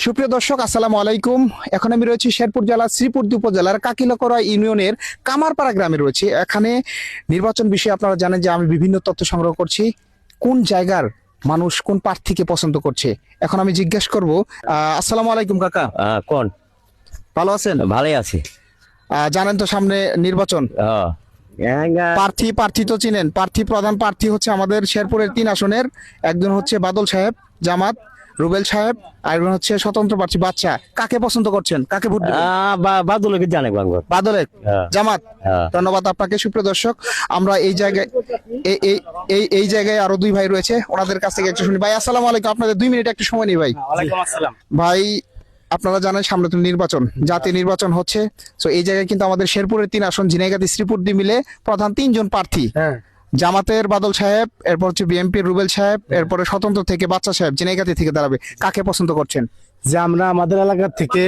সুপ্রিয় দর্শক, আসসালামু আলাইকুম। এখন আমি রয়েছি শেরপুর জেলার শ্রীপুরদী উপজেলার কাকিলাকড়া ইউনিয়নের কামারপাড়া গ্রামে রয়েছে। এখানে নির্বাচন বিষয়ে আপনারা জানেন যে আমি বিভিন্ন তথ্য সংগ্রহ করছি, কোন জায়গার মানুষ কোন প্রার্থীকে পছন্দ করছে। এখন আমি জিজ্ঞেস করব, আসসালামু আলাইকুম কাকা, কোন ভালো আছেন? ভালোই আছি। জানেন তো সামনে নির্বাচন, প্রার্থী তো চিনেন। প্রধান প্রার্থী হচ্ছে আমাদের শেরপুরের 3 আসনের, একজন হচ্ছে বাদল সাহেব জামাত, রুবেল সাহেব, আর একজন হচ্ছে স্বতন্ত্র প্রার্থী বাচ্চা। কাকে পছন্দ করছেন, কাকে ভোট দিবেন? বাদলকে জানে বাংলা বাদলে জামাত। হ্যাঁ। ধন্যবাদ আপনাকে। সুপ্রিয় দর্শক, আমরা এই জায়গায় আরো 2 ভাই রয়েছে, ওনাদের কাছ থেকে একটু শুনি। ভাই আসসালামু আলাইকুম, আপনাদের 2 মিনিট একটু সময় নেই ভাই। ওয়ালাইকুম আসসালাম। ভাই আপনারা জানেন সামনে তো নির্বাচন, জাতীয় নির্বাচন হচ্ছে। তো এই জায়গায় কিন্তু আমাদের শেরপুরের 3 আসন, ঝিনাইগাতি শ্রীপুরদী মিলে প্রধান 3 জন প্রার্থী। জামাতের বাদল সাহেব, এরপর হচ্ছে বিএনপির রুবেল সাহেব, এরপরে স্বতন্ত্র থেকে বাচ্চা সাহেব ঝিনাইগাতি থেকে দাঁড়াবে। কাকে পছন্দ করছেন? যে আমরা আমাদের এলাকা থেকে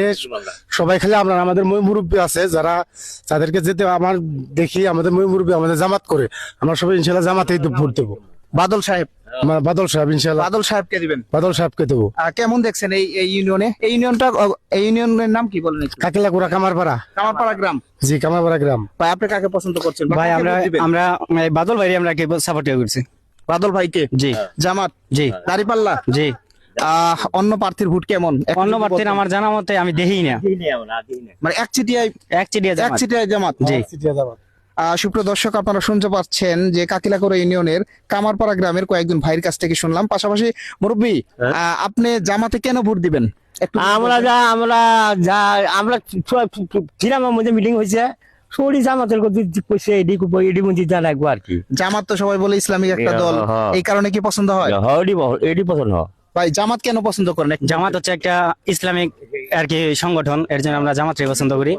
সবাই খালি আমরা আমাদের মুরব্বী আছে যারা, তাদেরকে যেতে আমার দেখি আমাদের মুরব্বী আমাদের জামাত করে, আমরা সবাই ইনশাল্লাহ জামাতেই তো ভোট দেবো। বাদল সাহেব, আমার বাদল সাহেব ইনশাল্লাহ বাদল সাহেবকে দিবেন। বাদল সাহেবকে দেবো। কেমন দেখছেন এই ইউনিয়নে? এই ইউনিয়নের নাম কি বলেন? কাকিলাকুড়া কামারপাড়া। কামারপাড়া গ্রাম। জি, কামারপাড়া গ্রাম। ভাই আপনি কাকে পছন্দ করছেন? ভাই আমরা বাদল ভাই আমরা কে সাপোর্ট করছি। বাদল ভাইকে? জি। জামাত? জি। দাঁড়িপাল্লা? জি। অন্য প্রার্থীর ভোট কেমন? অন্য প্রার্থীর আমার জানা মতে আমি দেখিই না, মানে একচিটিয়ায় জামাত। জি। সুপ্রিয় দর্শক, আপনারা শুনতে পাচ্ছেন যে কাকিলাকড়া ইউনিয়নের কামারপাড়া গ্রামের কয়েকজন ভাইয়ের কাছ থেকে শুনলাম। পাশাপাশি মুরব্বী, আপনি জামাতে কেন ভোট দিবেন? আমরা গ্রামের মধ্যে মিটিং হয়েছে, সরি জামাতের কথা কইছে এডি মন্দির জানা একবার আর কি। জামাত তো সবাই বলে ইসলামিক একটা দল, এই কারণে কি পছন্দ হয়? এডি পছন্দ হয়। ভাই জামাত কেন পছন্দ করেন? জামাত হচ্ছে একটা ইসলামিক আর কি সংগঠন, এর জন্য আমরা জামাতকে পছন্দ করি।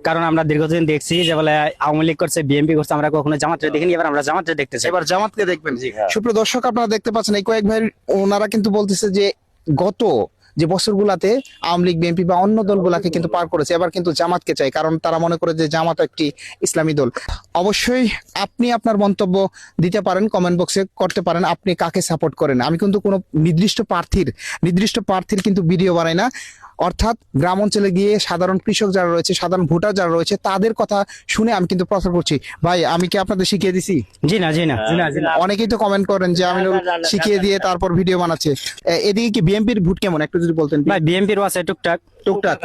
কারণ আমরা দীর্ঘদিন দেখছি যে বলে আওয়ামী লীগ করছে, বিএনপি করছে, আমরা কখনো জামাতকে দেখিনি, এবার আমরা জামাতকে দেখতে চাই। এবার জামাতকে দেখবেন। সুপ্রিয় দর্শক, আপনারা দেখতে পাচ্ছেন এই কয়েক ভাই, ওনারা কিন্তু বলতেছে যে গত যে বছরগুলাতে আওয়ামী লীগ, বিএনপি বা অন্য দলগুলাকে কিন্তু পার করেছে, এবার কিন্তু জামাতকে চাই, কারণ তারা মনে করে যে জামাত একটি ইসলামী দল। অবশ্যই আপনি আপনার মন্তব্য দিতে পারেন, কমেন্ট বক্সে করতে পারেন আপনি কাকে সাপোর্ট করেন। আমি কিন্তু কোনো নির্দিষ্ট প্রার্থীর কিন্তু ভিডিও বানাই না, অর্থাৎ গ্রাম অঞ্চলে গিয়ে সাধারণ কৃষক যারা রয়েছে, সাধারণ ভোটার যারা রয়েছে, তাদের কথা শুনে আমি কিন্তু প্রচার করছি। ভাই আমি কি আপনাদের শিখিয়ে দিছি? জি না, জি না। অনেকেই তো কমেন্ট করেন যে আমি শিখিয়ে দিয়ে তারপর ভিডিও বানাচ্ছে। এদিকে কি বিএনপির ভোট কেমন একটু যদি বলতেন? ভাই বিএনপির আছে টুকটাক।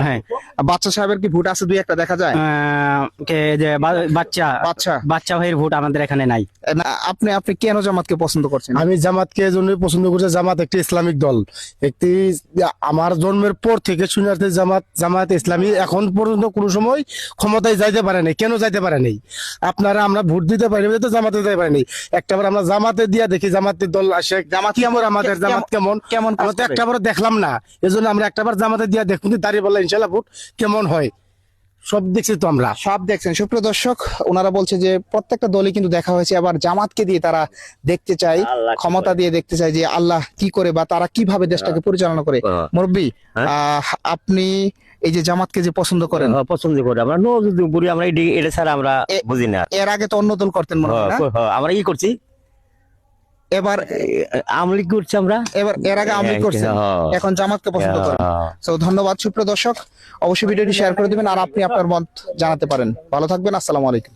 হ্যাঁ। বাচ্চা সাহেবের কি ভোট আছে? 2-1টা দেখা যায়। বাচ্চা ভাইয়ের ভোট আমাদের এখানে নাই। আপনি কেন জামাতকে পছন্দ করছেন? আমি জামাতকে এজন্যই পছন্দ করছি, জামাত একটি ইসলামিক দল। একটি আমার জন্মের পর থেকে শুনে আসছে জামাত ইসলামী এখন পর্যন্ত কোনো সময় ক্ষমতায় যাইতে পারে নাই। কেন যাইতে পারে নাই? আমরা ভোট দিতে পারি তো জামাতে যেতে পারি নাই। একটাবার আমরা জামাতে দিয়া দেখি জামাতের দল আসে, জামাত কেমন আমরা তো একটাবার দেখলাম না, এজন্য আমরা একটাবার জামাতে দিয়া দেখুন দাঁড়িয়ে বললাম ইনশাল্লাহ ভোট কেমন হয়। সব দেখছি তো, আমরা সব দেখছেন। সুপ্রিয় দর্শক, ওনারা বলছে যে প্রত্যেকটা দলই কিন্তু দেখা হয়েছে, আবার জামাতকে দিয়ে তারা দেখতে চায়, ক্ষমতা দিয়ে দেখতে চায় যে আল্লাহ কি করে বা তারা কিভাবে দেশটাকে পরিচালনা করে। মুরব্বী, আপনি এই যে জামাতকে যে পছন্দ করেন? পছন্দ করি আমরা, আমরা এটা ছাড়া আমরা বুঝি না। এর আগে তো অন্য দল করতেন মনে হয় না? আমরা কি করছি, এবার আমলিগ করছি আমরা। এর আগে আমলিগ করছেন, এখন জামাতকে পছন্দ করেন। তো ধন্যবাদ সুপ্রিয় দর্শক, অবশ্যই ভিডিওটি শেয়ার করে দিবেন আর আপনি আপনার মত জানাতে পারেন। ভালো থাকবেন, আসসালামু আলাইকুম।